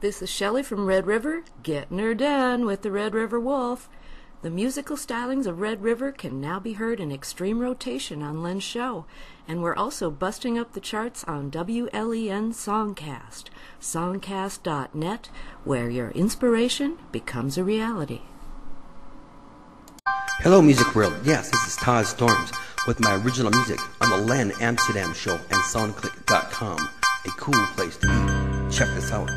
This is Shelley from Red River, getting her done with the Red River Wolf. The musical stylings of Red River can now be heard in extreme rotation on Len's show, and we're also busting up the charts on WLEN Songcast, songcast.net, where your inspiration becomes a reality. Hello, Music World. Yes, this is Todd Storms with my original music on the Len Amsterdam Show and SoundClick.com. A cool place to be. Check this out.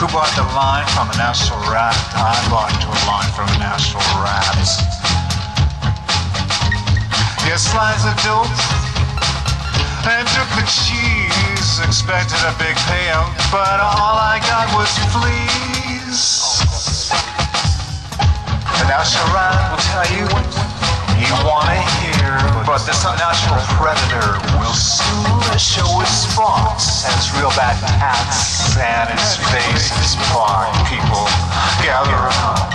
Who bought the line from a national rat? I bought a line from a national rat. Yes, slice of dope and took the cheese. Expected a big payout, but all I got was fleas. The national rat will tell you what you want to hear, but this unnatural predator will soon show his spots. Has real bad tats and his face is barred. People gather around,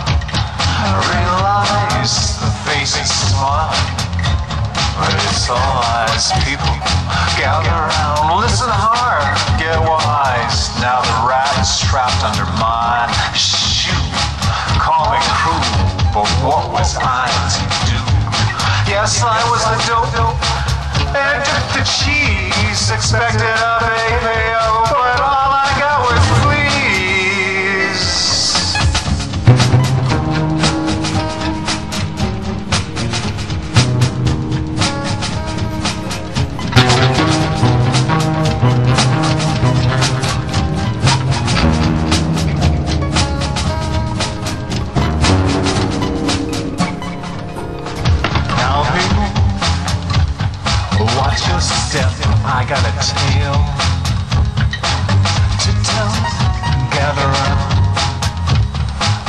realize the face is smart, but it's all eyes. People gather around, listen hard, get wise. Now the rat is trapped under my shoe. Call me cruel, but what was I to do? Yes, I was a dope and took the cheese. Expected a big payout, but all I got was fleas. Now people, watch your step. I got a tale to tell. Gather around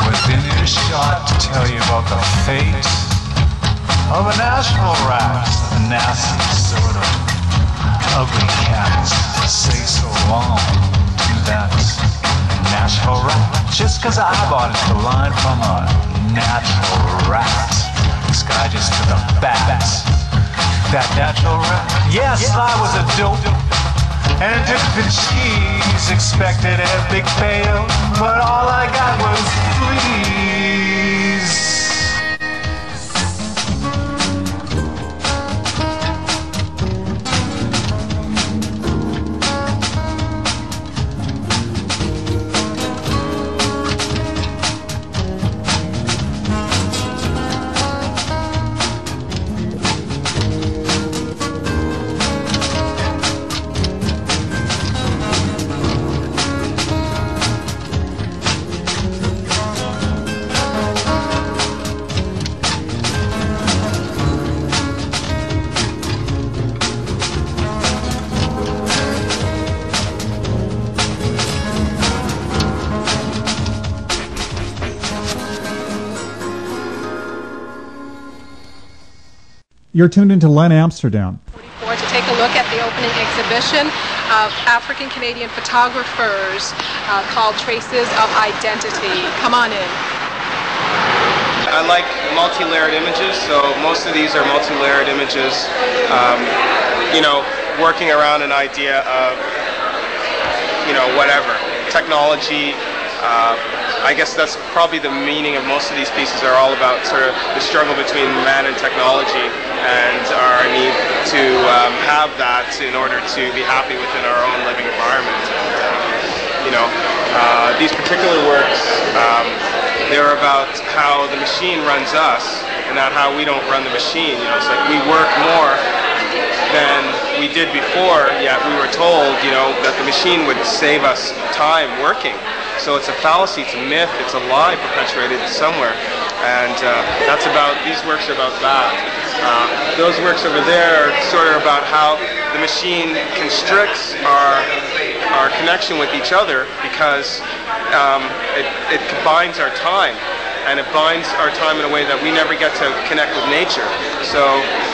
within earshot to tell you about the fate of a national rat, a nasty sort of ugly cat. Say so long to that national rat. Just 'cause I bought it the line from a natural rat. This guy just took a bat. That natural rat. Yes, I was a dope and took the cheese. Expected a big payout, but all I got was fleas. You're tuned into Len Amsterdam. To take a look at the opening exhibition of African-Canadian photographers called Traces of Identity. Come on in. I like multi-layered images, so most of these are multi-layered images, working around an idea of, whatever, technology. I guess that's probably the meaning of most of these pieces are all about sort of the struggle between man and technology, and to have that in order to be happy within our own living environment. These particular works, they're about how the machine runs us and not how we don't run the machine. It's like we work more than we did before, yet we were told, that the machine would save us time working. So it's a fallacy, it's a myth, it's a lie perpetuated somewhere. And these works are about that. Those works over there are sort of about how the machine constricts our connection with each other because it combines our time. And it binds our time in a way that we never get to connect with nature.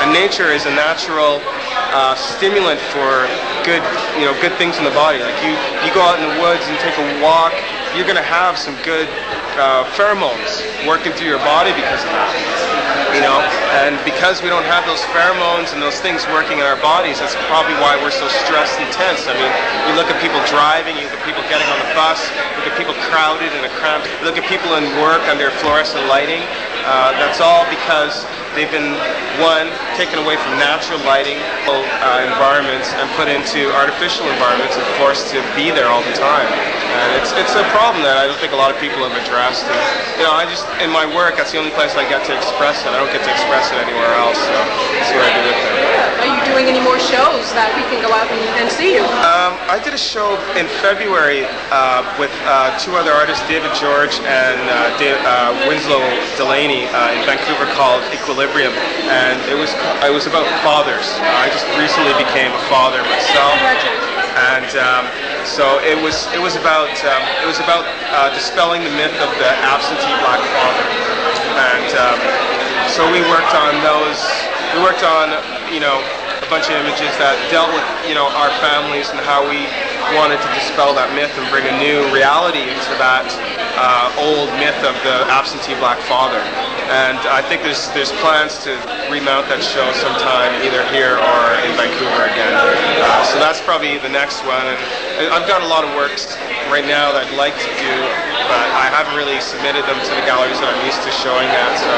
And nature is a natural stimulant for good things in the body. Like you go out in the woods and take a walk, you're going to have some good pheromones working through your body because of that. And because we don't have those pheromones and those things working in our bodies, that's probably why we're so stressed and tense. I mean, you look at people driving, you look at people getting on the bus, you look at people crowded in a cramped, you look at people in work under fluorescent lighting. That's all because they've been, taken away from natural lighting environments and put into artificial environments and forced to be there all the time. And it's a problem that I don't think a lot of people have addressed. And, in my work, that's the only place I get to express it. I don't get to express it anywhere else, so that's what I do with it. Are you doing any more shows that we can go out and see you? I did a show in February with two other artists, David George and Winslow Delaney in Vancouver called Equilibrium, and it was about fathers. I just recently became a father myself, and so it was about dispelling the myth of the absentee black father, and so we worked on those. We worked on a bunch of images that dealt with our families and how we wanted to dispel that myth and bring a new reality into that old myth of the absentee black father. And I think there's plans to remount that show sometime either here or in Vancouver again. So that's probably the next one. And I've got a lot of works right now that I'd like to do, but I haven't really submitted them to the galleries that I'm used to showing at. So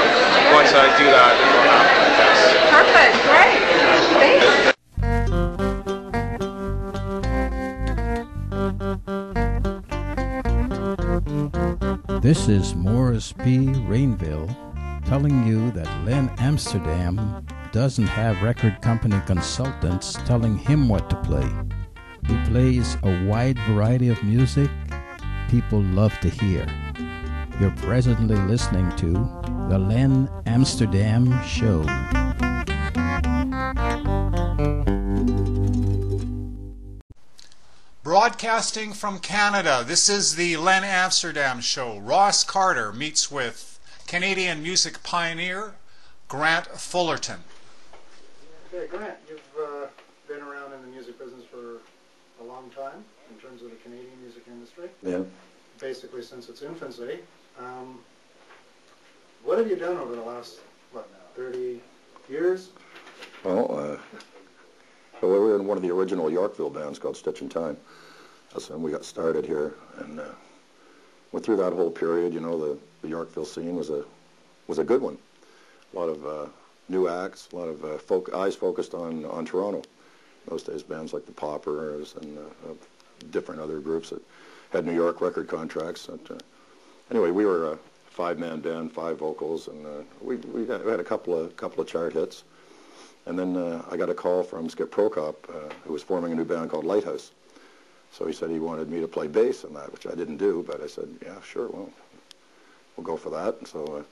once I do that, it will happen, I guess. Perfect, great. Thanks. This is Morris P. Rainville telling you that Len Amsterdam doesn't have record company consultants telling him what to play. He plays a wide variety of music people love to hear. You're presently listening to The Len Amsterdam Show. Broadcasting from Canada, this is the Len Amsterdam Show. Ross Carter meets with Canadian music pioneer Grant Fullerton. Okay, Grant, you've been around in the music business for a long time in terms of the Canadian music industry. Yeah. Basically since its infancy. What have you done over the last, 30 years? Well, we were in one of the original Yorkville bands called Stitch in Time. That's when we got started here, and went through that whole period. The Yorkville scene was a good one. A lot of new acts, a lot of eyes focused on Toronto. In those days, bands like the Poppers and different other groups that had New York record contracts. Anyway, we were a 5-man band, 5 vocals, and we had a couple of chart hits. And then I got a call from Skip Prokop, who was forming a new band called Lighthouse. So he said he wanted me to play bass in that, which I didn't do, but I said, yeah, sure, well, we'll go for that. And so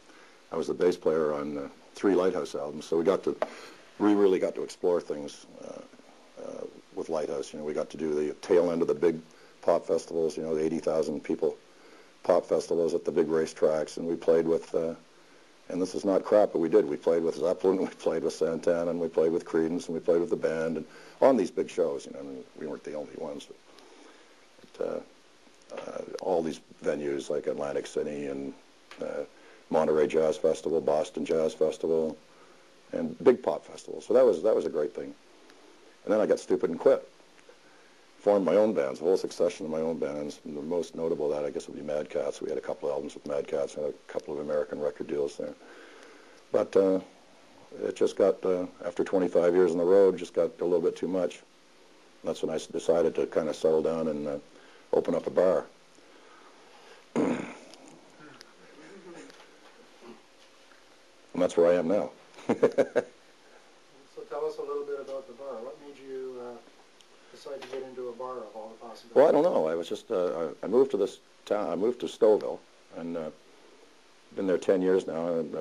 I was the bass player on 3 Lighthouse albums. So we really got to explore things with Lighthouse. We got to do the tail end of the big pop festivals, the 80,000 people pop festivals at the big racetracks, and we played with, and this is not crap, but we did. We played with Zeppelin, we played with Santana, and we played with Creedence, and we played with the band, and on these big shows. We weren't the only ones. But all these venues like Atlantic City and Monterey Jazz Festival, Boston Jazz Festival, and big pop festivals. So that was a great thing. And then I got stupid and quit. Formed my own bands, a whole succession of my own bands. And the most notable of that, I guess, would be Mad Cats. We had a couple of albums with Mad Cats, and a couple of American record deals there. But it just got, after 25 years on the road, just got a little bit too much. That's when I decided to kind of settle down and open up a bar. And that's where I am now. So tell us a little bit about the bar. What made you decide to get into a bar of all the possibilities? Well, I don't know. I was just, I moved to this town, I moved to Stouffville, and been there 10 years now, and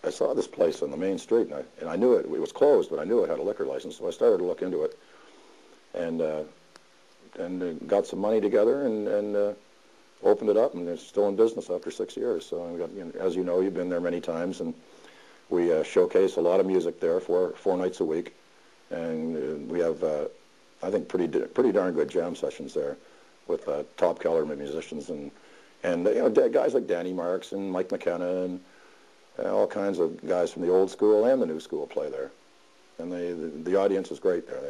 I saw this place on the main street, and I knew it was closed, but I knew it had a liquor license, so I started to look into it, and got some money together, and opened it up, and it's still in business after 6 years. So, I got, as you know, you've been there many times, and we showcase a lot of music there, four nights a week, and we have, I think, pretty darn good jam sessions there with top caliber musicians, and guys like Danny Marks and Mike McKenna and all kinds of guys from the old school and the new school play there, and the audience is great there.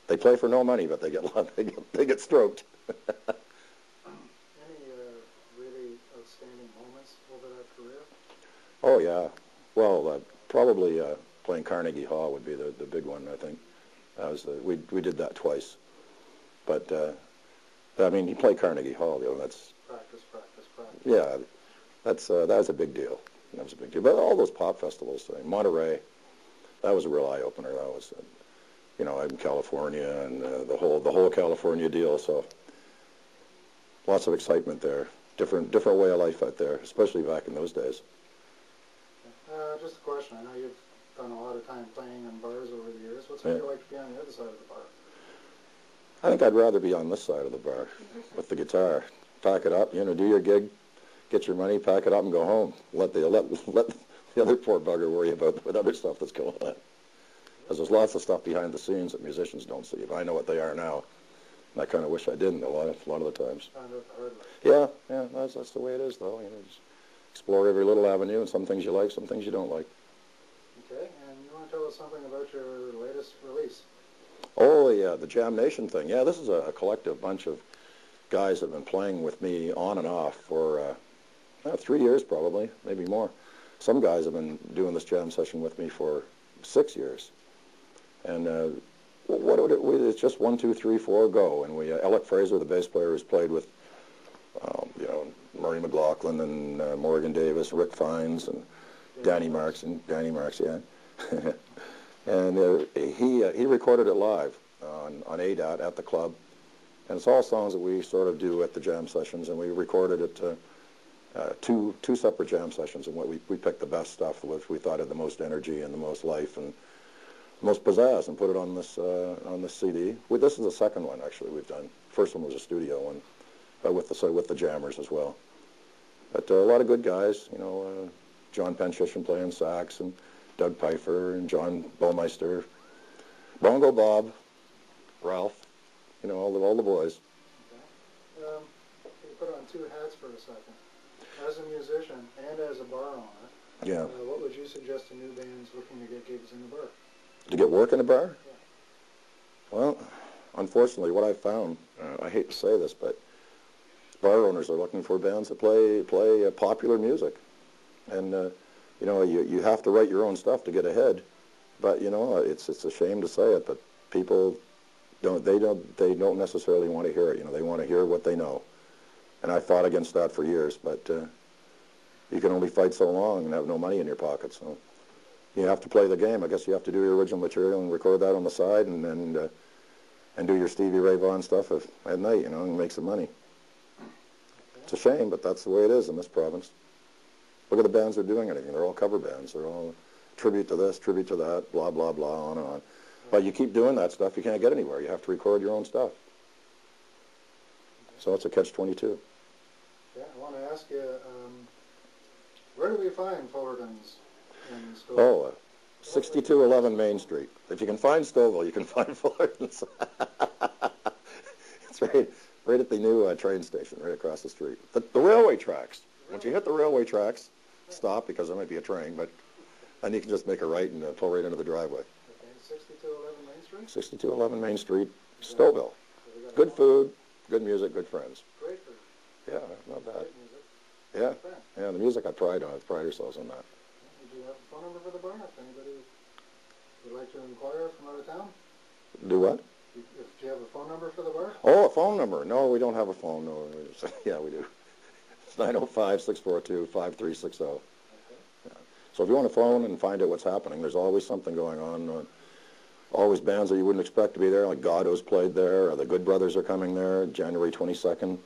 They play for no money, but they get they get stroked. Really outstanding moments over that career? Oh yeah, well probably playing Carnegie Hall would be the big one. I think we did that twice, but I mean, you play Carnegie Hall, that's practice. Yeah, that was a big deal. That was a big deal. But all those pop festivals, Monterey, that was a real eye opener. That was, I'm in California, and the whole California deal. So lots of excitement there. Different way of life out there, especially back in those days. Just a question. I know you've done a lot of time playing in bars over the years. What's it like to be on the other side of the bar? I think I'd rather be on this side of the bar with the guitar. Pack it up, do your gig, get your money, pack it up, and go home. Let the other poor bugger worry about what other stuff that's going on. Because there's lots of stuff behind the scenes that musicians don't see. But I know what they are now, and I kind of wish I didn't a lot of the times. Yeah, that's the way it is, though. Just explore every little avenue, and some things you like, some things you don't like. Okay, and you want to tell us something about your latest release? Oh, yeah, the Jam Nation thing. Yeah, this is a collective bunch of guys that have been playing with me on and off for 3 years probably, maybe more. Some guys have been doing this jam session with me for 6 years. And it's just 1, 2, 3, 4, go. And we, Alec Fraser, the bass player, who's played with, Murray McLaughlin and Morgan Davis, Rick Fiennes, and Danny Marks, yeah. And he recorded it live on ADAT at the club. And it's all songs that we sort of do at the jam sessions, and we recorded it two separate jam sessions, and we picked the best stuff, which we thought had the most energy and the most life and the most pizzazz, and put it on this CD. This is the second one actually we've done. First one was a studio one, with the jammers as well. But a lot of good guys, John Penshishin playing sax, and Doug Pfeiffer, and John Baumeister, Bongo Bob, Ralph, all the boys. Okay. You put on two hats for a second. As a musician and as a bar owner, what would you suggest to new bands looking to get gigs in the bar? To get work in a bar? Yeah. Well, unfortunately, what I've found, I hate to say this, but bar owners are looking for bands that play popular music. And, you have to write your own stuff to get ahead. But, it's a shame to say it, but people don't necessarily want to hear it. They want to hear what they know. And I fought against that for years, but you can only fight so long and have no money in your pocket. So you have to play the game. I guess you have to do your original material and record that on the side, and do your Stevie Ray Vaughan stuff at night, and make some money. It's a shame, but that's the way it is in this province. Look at the bands that are doing anything. They're all cover bands. They're all tribute to this, tribute to that, blah, blah, blah, on and on. But you keep doing that stuff, you can't get anywhere. You have to record your own stuff. So it's a catch-22. Yeah, I want to ask you, where do we find Fullerton's in Stouffville? Oh, 6211 Main Street. If you can find Stouffville, you can find Fullerton's. It's right at the new train station, right across the street. The railway tracks. Once you hit the railway tracks, stop, because there might be a train, but then you can just make a right and pull right into the driveway. Okay, 6211 Main Street? 6211 Main Street, Stouffville. Good food, good music, good friends. Great food. Yeah, not bad. Great music. Yeah, the music I pride ourselves on that. You do have fun. phone number for the barn if anybody would like to inquire from out of town? Do what? Do you have a phone number for the bar? Oh, a phone number. No, we don't have a phone. No, yeah, we do. It's 905-642-5360. Okay. Yeah. So if you want to phone and find out what's happening, there's always something going on. Always bands that you wouldn't expect to be there, like Goddo's played there, or the Good Brothers are coming there, January 22nd.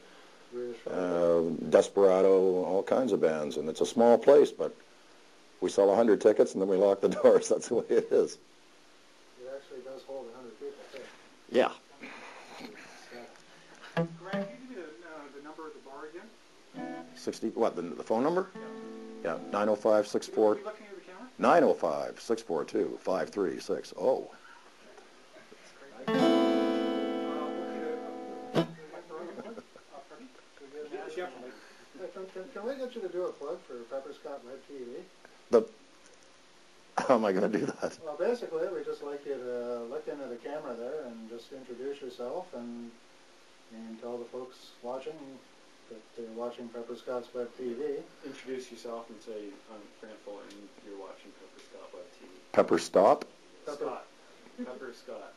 Desperado, all kinds of bands, and it's a small place, but we sell 100 tickets and then we lock the doors. That's the way it is. It actually does hold 100 people, too. Yeah. Grant, can you give me the number of the bar again? 60. What? The phone number? Yeah. 905-64. Are you looking at the camera? 905-642-5360. Can we get you to do a plug for Pepper Scott Web TV? How am I going to do that? Well, basically, we'd just like you to look into the camera there and just introduce yourself and tell the folks watching that they're watching Pepper Scott's Web TV. Introduce yourself and say, I'm Grant Fuller and you're watching Pepper Scott Web TV. Pepper Stop? Scott. Pepper Scott.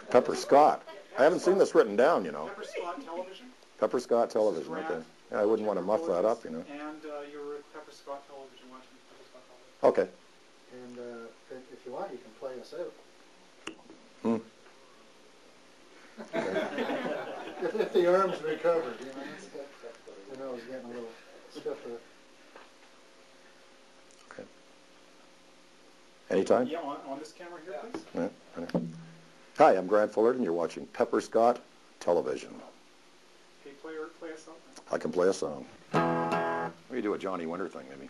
Pepper Scott. I haven't seen this written down, you know. Pepper Scott Television? Pepper Scott Television, okay. Yeah, I wouldn't want to muff that up, you know. And you're at Pepper Scott Television watching Pepper Scott Okay. Television. And if you want, you can play us out. If the arm's recovered, you know. I know it's getting a little stiffer. Okay. Anytime? Yeah, on this camera here, please. Yeah. Hi, I'm Grant Fullerton. You're watching Pepper Scott Television. Can you play a song? I can play a song. Let me do a Johnny Winter thing, maybe.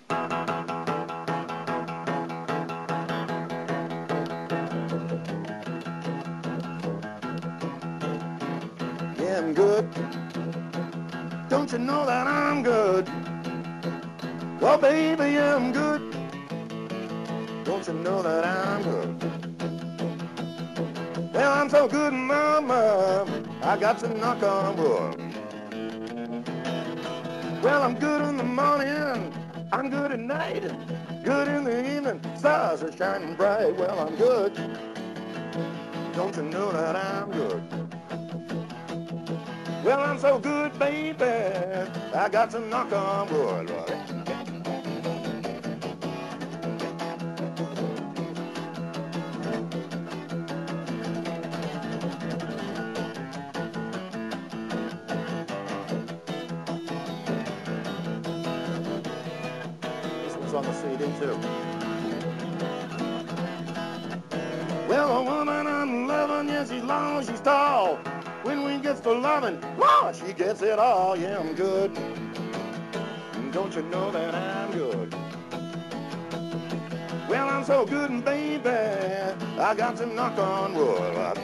Yeah, I'm good. Don't you know that I'm good? Well, baby, I'm good. Don't you know that I'm good? Well, I'm so good, mama, I got to knock on wood. Well, I'm good in the morning, I'm good at night, good in the evening, stars are shining bright. Well, I'm good. Don't you know that I'm good? Well, I'm so good, baby, I got to knock on wood. On the CD too. Well, a woman I'm loving, yes, she's long, she's tall. When we gets to loving, Lord, she gets it all. Yeah, I'm good. Don't you know that I'm good? Well, I'm so good, and baby, I got to knock on wood.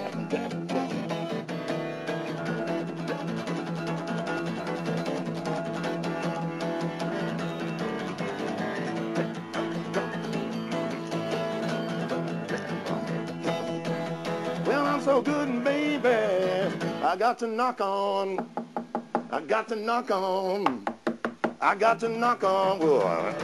So good, and baby, I got to knock on wood.